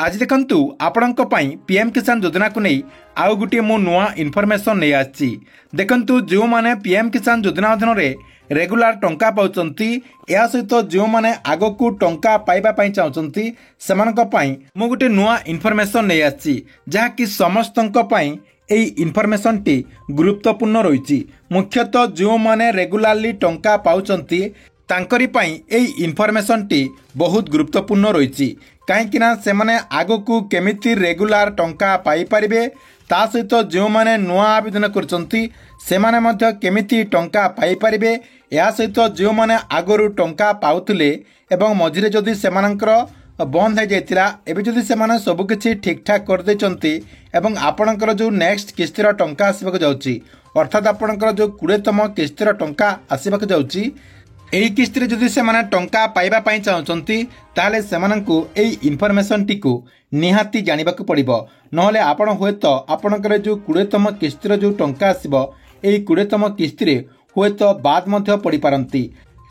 आज देखंतु आपणक पई पीएम किसान योजना को नहीं आउ गुटे मो नुआ इनफॉरमेशन नहीं आछि। देखंतु जो माने पीएम किसान योजना अधीन रे रेगुलर टंका पाउचंती या सहित जो माने आगो को टंका पाइबा पई चाहचंती सेमानक पई मो गुटे नुआ इनफॉरमेशन नहीं आछि जहा कि समस्तनक पई एई इनफॉरमेशन टी गुरुत्वपूर्ण रहिछि। मुख्यतः जो माने रेगुलरली टंका पाउचंती तांकरी पई एई इनफॉरमेशन टी बहुत गुरुत्वपूर्ण रहिछि कहीं से माने आगो को केमिति रेगुलर टंका पाई परिबे ता सहित जो माने नुआ आवेदन करचंती से माने मध्य केमिति टंका पाई परिबे या सहित जो माने आगरु टंका पाउतले एवं मझिरे जदि सेमानकर बंद हो जाइतिला एबे जदि सेमाने सब किछि ठीक ठाक कर दैचंती एवं आपणकर जो नेक्स्ट किस्तिर टंका आसीबाक जाउची अर्थात आपणकर जो 20तम किस्तिर टंका आसीबाक जाउची एही किस्ती जदि से माने टंका पाइबा पई चाहचंती ताले सेमानंकु एही इनफॉरमेशन टिकु निहाती जानिबाक पड़िबो नहले आपण होयत आपणकर जो 20तम किस्तीर जो टंका आसीबो एही 20तम किस्तीरे होयत बाद मध्य पड़ी पारंती।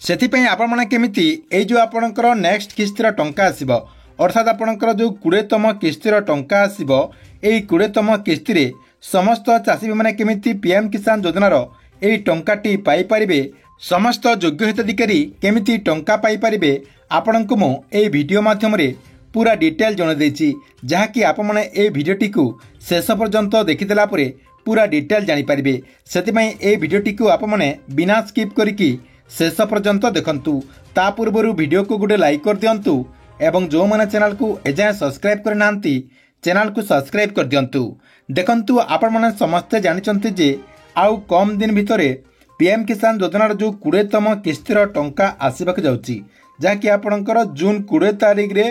सेथि पई आपण माने केमिति एही जो आपणकर नेक्स्ट किस्तीर टंका आसीबो अर्थात आपणकर जो 20तम किस्तीर टंका आसीबो एही 20तम किस्तीरे समस्त चाषी माने केमिति पीएम किसान योजनार एही टंकाटी पाई परिबे समस्त योग्य हिताधिकारी केमिति टंका पाई परिबे आपणको मो ए वीडियो माध्यम रे पूरा डिटेल जण देछि जहाकि आप माने ए वीडियोटी को शेष पर्यंत देखिदेला परे पूरा डिटेल जानि परिबे। सेति पई ए वीडियोटी को आप माने बिना स्किप करिकि शेष पर्यंत देखंतु। ता पूर्वरु वीडियो को गुटे लाइक कर दियंतु एवं जो माने चैनल को एजाय सब्सक्राइब कर नांती चैनल को सब्सक्राइब कर दियंतु। देखंतु आप माने समस्त जानिचंती जे आउ कम दिन भितरे पीएम किसान योजनार जो 20तम किस्तीर टंका आसबाक जाउची जहाँकि आपणकर जून 20 तारिख रे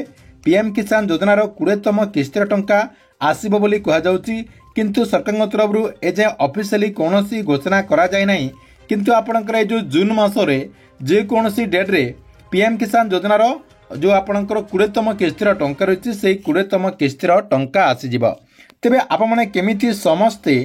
पीएम किसान योजनार 20तम किस्तीर टंका आसीबो बोली कहा जाउची किंतु सरकार तरफ एजे ऑफिशियली कोनोसी घोषणा करा जाय नाही किंतु आपणकर जो जून मास रे जे कोनोसी डेट रे पीएम किसान योजनार जो आपणकर 20तम किस्तीर टंका रहिछि सेही 20तम किस्तीर टंका आसी जिवो। तेबे आप माने केमिति समस्ते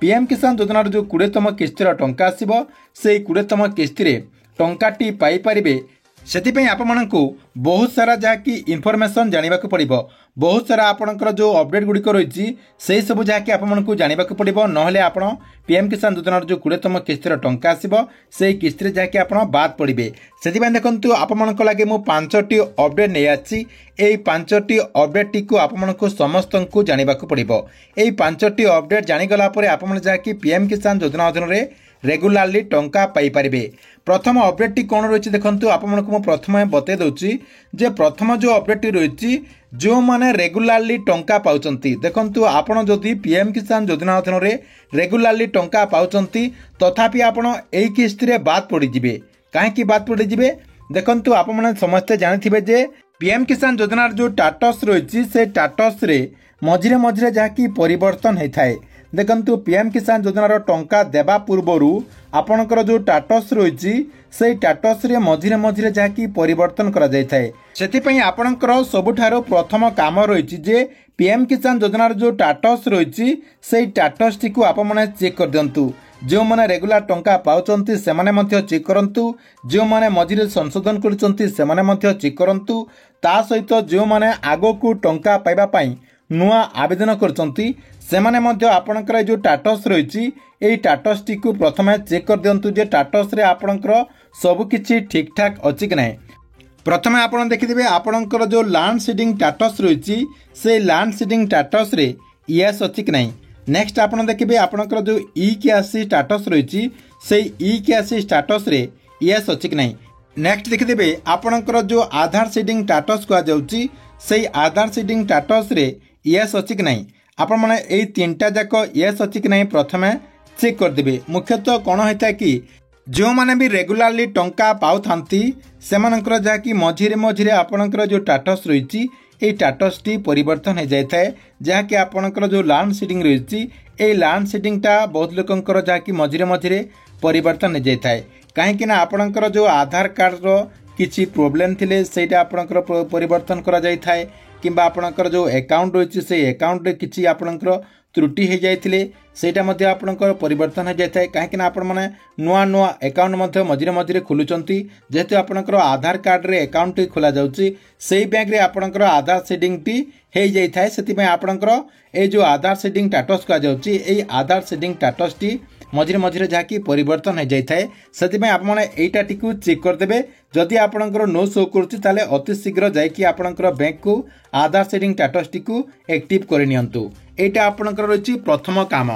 पीएम किसान योजनार जो 20तम किस्तीर टंका आसीबो से 20तम किस्ती टंकाटी पाई परिबे सेतिपई आपमनकु बहुत सारा जहाँकि इनफॉरमेशन जानिबाक पड़िबो बहुत सारा आपणकर जो अपडेट गुड़िक रही से सब जहाँकि आपमनकु जानिबाक पड़िबो नहले आपण पीएम किसान योजनार जो 20तम किस्तीर टंका आसीबो से किस्ती जहाँकि आपण बाद पड़िबे। सेतिपई देखंतु आपमनक लागे मु 5टी अपडेट नै आछि एई 5टी अपडेट टिकु आपमनकु समस्तंकु जानिबाक पड़िबो। एई 5टी अपडेट जानि गला परे आपमन जहाँकि पीएम किसान योजना अधीन रे रेगुलारली टंका पाई परिबे। प्रथम अपडेट टी कोन रहिछि देखंतु आपमनकु मु प्रथमे बते दउछि जे प्रथम जो अपडेट टी रहिछि जो माने रेगुलारली टंका पाउचंती देखंतु आपण जदि पीएम किसान योजना अधीन रे रेगुलारली टंका पाउचंती तथापि आपण एई किस्ती रे बाद पड़ी जिवे काहे कि बाद पड़ी जिवे देखंतु आप माने समस्त जानिथिबे जे पीएम किसान योजनार जो स्टेटस रहिछि से स्टेटस रे मझिरे मझिरे जहाँकि परिवर्तन होइथाय। देखंतु पीएम किसान योजनार टंका देबा पूर्वरु आपणकर जो स्टेटस रहिछि से स्टेटस रे मझिरे मझिरे जहाँकि परिवर्तन करा जायथाय। सेतिपई आपणकर सबुठारो प्रथम काम रहिछि जे पीएम किसान योजनार जो स्टेटस रहिछि से स्टेटस टिकु आप माने चेक कर दियंतु। जो माने रेगुलर टंका पाउचंती से माने मध्य चेक करंतु जो माने मझिरे संशोधन करचंती से माने मध्य चेक करंतु ता सहित जो माने आगो को टंका पाइबा पई नुआ आवेदन करचंती से माने मध्य आपणकर जो स्टेटस रहिछि एई स्टेटस टिकु प्रथमे चेक कर दियंतु जे स्टेटस रे आपणकर सब किछि ठीक ठाक अछि कि नै। प्रथमे आपण देखिदिबे आपणकर जो लैंड सीडिंग स्टेटस रहिछि से लैंड सीडिंग स्टेटस रे यस अछि कि नै। नेक्स्ट आपण देखिबे आपणकर जो ई केआसी स्टेटस रहिछि से ई केआसी स्टेटस रे यस अछि कि नै। नेक्स्ट देखिदिबे आपणकर जो आधार सीडिंग स्टेटस को जाउछि से आधार सीडिंग स्टेटस रे यस अछि कि नै। आपण माने एई तीनटा जाक यस अछि कि नै प्रथमे चेक कर देबे। मुख्यतः कोन होइता कि जो माने भी रेगुलारली टंका पाउ थांती सेमानकर जाकी मझिरे मझिरे आपणकर जो स्टेटस रहिछि ए स्टेटस टी परिवर्तन हो जाए जहाँकि आपणकर जो लैंड सीडिंग रही ए लैंड सीडिंगटा बहुत लोकंकर जहाँकि मझिरे मझिरे परिवर्तन हो जाए कहीं आपणकर जो आधार कार्ड रो किछि प्रोब्लेम थिले सेटा आपणकर परिवर्तन करा जाय थाए किंबा आपणकर जो अकाउंट रही से अकाउंट रे किछि आपणकर त्रुटि हो जाइथिले सेटा मध्ये आपणकर परिवर्तन हो जाए कहीं आपण मैंने नुआ नुआ अकाउंट मध्य मझिरे मझिरे खोलुचंती जेहेतु आपणकर आधार कार्ड रे अकाउंट टी खोला जाउची सेही बैंक रे आपणकर आधार सेटिंग टी हो जाए से आपणकर ए जो आधार सेटिंग स्टेटस कहा जाउची ए आधार सेटिंग स्टेटस टी मझिरे मझिरे जहाँकि परिवर्तन हो जाए से आपने यहीटा टी चेक करदे जदि आपणकर नो शो करुच्ची ताले अति शीघ्र जाकि आपणकर बैंक को आधार सेटिंग स्टेटस टी को एक्टिव करनियंतु एटा आपणकर रही प्रथम काम।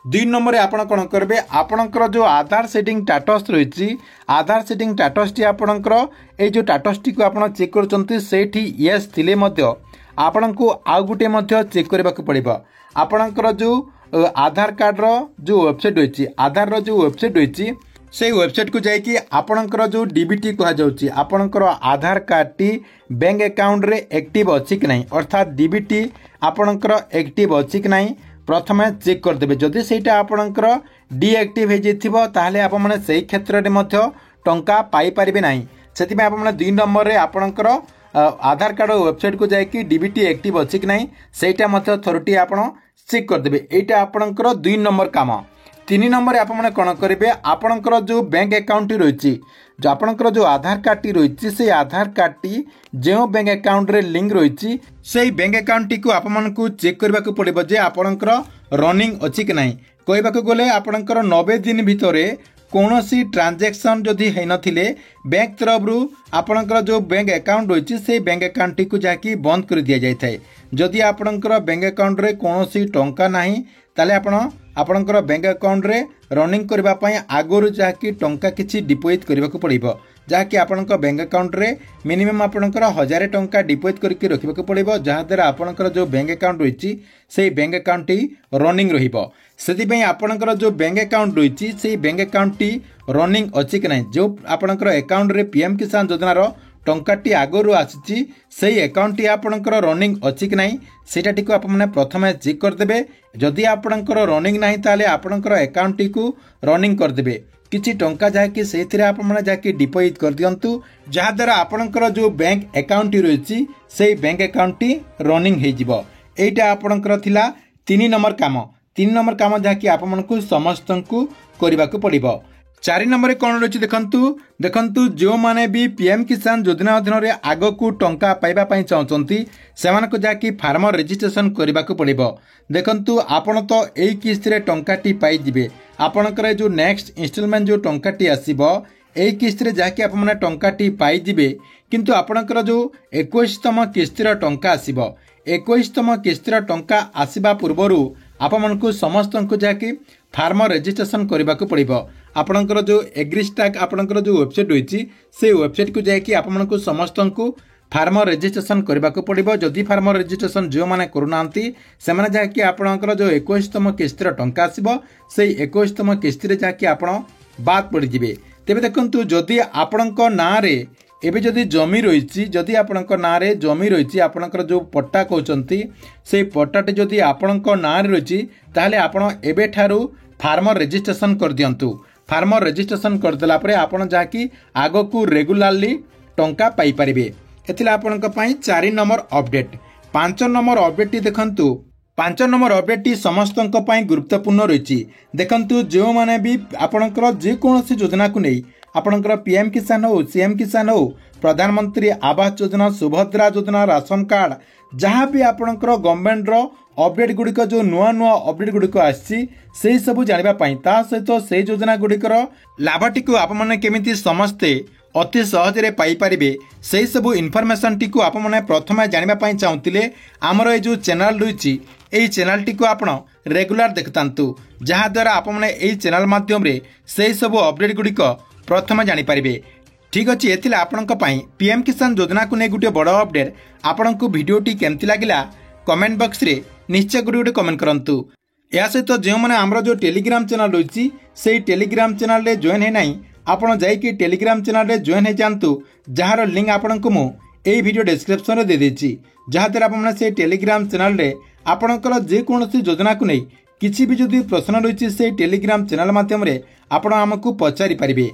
2 नंबर आपण कौन करेंगे आपणकर जो आधार सेटिंग स्टेटस रही आधार सेटिंग स्टेटस टी आपणकर ए जो स्टेटस टी को आप चेक कर येस थिले मध्य आपण को आउ गुटे मध्य चेक करने को पड़ो आपणकर जो आधार कार्ड रो जो वेबसाइट रही आधार रो जो वेबसाइट रही से वेबसाइट को जाकि आपणकर जो डीबीटी कहा जाउची आपणकर आधार कार्ड टी बैंक अकाउंट रे एक्टिव अछि कि नहीं अर्थात डीबीटी आपणकर एक्टिव अछि कि नहीं प्रथमे चेक करदेबे जदि सेटा आपणकर डीएक्टिव हो जाइथिबो ताहले आप माने सेही क्षेत्र रे मध्य टंका पाई परिबे नहीं सेति में आप माने 2 नंबर रे आपणकर आधार कार्ड वेबसाइट को जाकि डीबीटी एक्टिव अछि कि नहीं सेटा मध्य थोरटी आपण चेक करदेबे एटा आपणकर 2 नंबर काम। 3 नंबर आप कौन करेंगे आपणकर जो बैंक अकाउंट टी रही जो आपणकर जो आधार कार्ड टी रही से आधार कार्ड टी जो बैंक अकाउंट रे लिंक रही से बैंक अकाउंट टी को आपको चेक करने को पड़ो जे आपणकर रनिंग अच्छी कि नहीं कहवाक गले आपणकर 90 दिन भितर कौन सी ट्रांजैक्शन जदि है नथिले बैंक तरफ आपणकर जो बैंक अकाउंट रही से बैंक अकाउंट टी को जाकि बंद कर दिया जाए थाए जदि आपणकर बैंक अकाउंट रे कौन सी टंका नहीं ताले आपणकर बैंक अकाउंट रे रनिंग करबा पई आगोरु जाकि टंका किछि डिपोजिट करबा को पड़िबो जाकि आपणकर बैंक अकाउंट रे मिनिमम आपणकर 1000 टंका डिपोजिट करके रखिबा को पड़िबो जहाँ द्वारा आपणकर जो बैंक अकाउंट रही से बैंक अकाउंट टी रनिंग रहिबो सेति पई आपणकर जो बैंक अकाउंट रही से बैंक अकाउंट टी रनिंग अछि कि नहीं जो आपणकर अकाउंट रे पीएम किसान योजना रो टंकाटी आगरू आसी से अकाउंट टी आपणकर रनिंग अच्छी कि नहीं सेटा टी को आपने प्रथमे चेक करदेबे जदि आपणकर रनिंग नहीं ताले आपणकर अकाउंट टी को रनिंग करदेबे किछि टंका जाकि सेथिरे आपने जाकि डिपोजिट कर दियंतु जहाँ द्वारा आपणकर जो बैंक अकाउंट टी रही से बैंक अकाउंट टी रनिंग हो जिवो एटा आपणकर थिला 3 नंबर काम 3 नंबर काम जाकि आपमनकु समस्तंकु करबा को पड़िबो। 4 नंबर कौन रही देखंतु जो माने भी पीएम किसान योजना अधीन रे आग को टंका पाइबा पई चाहचंती सेमानको जाकि फार्मर रजिस्ट्रेशन करबा को पड़िबो देखंतु आपण तो एई किस्त रे टंका टी पाई जिवे आपणकर जो नेक्स्ट इंस्टॉलमेंट जो टंका टी आसीबो एई किस्त रे जाकि आप माने टंका टी पाई जिवे किंतु आपणकर जो 21तम किस्त रे टंका आसीबो 21तम किस्त रे टंका आसीबा पूर्वरु आपमनकु समस्तंकु जाकि फार्मर रजिस्ट्रेशन करबा को पड़िबो आपणकर जो एग्रीस्टाक आपणकर जो वेबसाइट रही से वेबसाइट को जाकि आपमनकु समस्तंकु फार्मर रजिस्ट्रेशन करबा को पड़िबो जदि फार्मर रजिस्ट्रेशन जो माने करूनांती से माने जाकि आपणकर जो 21तम किस्त रे टंका आसीबो से 21तम किस्त रे जाकि आपण बात पड़ जिवे तेबे देखंतु जदि आपणक ना रे एबे जदि जमी रही जदि आपणक ना रे जमी रही आपणकर जो पट्टा कहउचंती से पट्टाटे जदि आपणक ना रे रही ताहले आपण एबे ठारू फार्मर रजिस्ट्रेशन कर दियंतु फार्मर रजिस्ट्रेशन कर देला परे आपण जाकि आगो को रेगुलारली टंका पाई परिबे एथिला आपणक पई 4 number update. 5 number update T देखंतु 5 नंबर अपडेट टी समस्तंक पई गुरुत्वपूर्ण रही देखंतु जो माने भी आपणकर जे कोनोसी योजना को नै आपणकर पीएम किसान हो सीएम किसान हो प्रधानमंत्री आवास योजना सुभद्रा योजना राशन कार्ड जहाँ भी आपणकर गवर्नमेंट रो अपडेट गुड़िक जो नुआ नुआ अपडेट गुड़िक आसी से सब जानापी ता सहित से योजना गुड़िकर लाभटी को आपने केमिति समस्ते अति सहजरे पाइपारे से सब इनफॉरमेशन टी को आपने प्रथम जानापी चाहूले आमर ये जो चैनल रही यही चैनल टी को आप रेगुलर देखतांतु जहाँ द्वारा आपने यही चैनल माध्यम से सब अपडेट गुड़िक प्रथम जानीपारे ठीक अच्छे एथिला आपणक पई पीएम किसान योजना को नहीं गोटे बड़ अपडेट आपणक भिडियोटी केमती लगिला कमेंट बॉक्स रे निश्चय गोटे कमेंट करंतु या सहित जो मैंने आमर जो टेलीग्राम चैनल रही से टेलीग्राम चैनल रे जॉइन है नहीं आपड़ जाइए टेलीग्राम चैनल रे जॉइन है जातु जार लिंक आपण को मुझे वीडियो डिस्क्रिप्शन रे दे देछि जहाँद्वारा आपने से टेलीग्राम चैनल रे आपणकर जेकोसी योजना को नहीं किसी भी जदि प्रश्न रही से टेलीग्राम चैनल माध्यम रे आपण आमको पचारि पारिबे।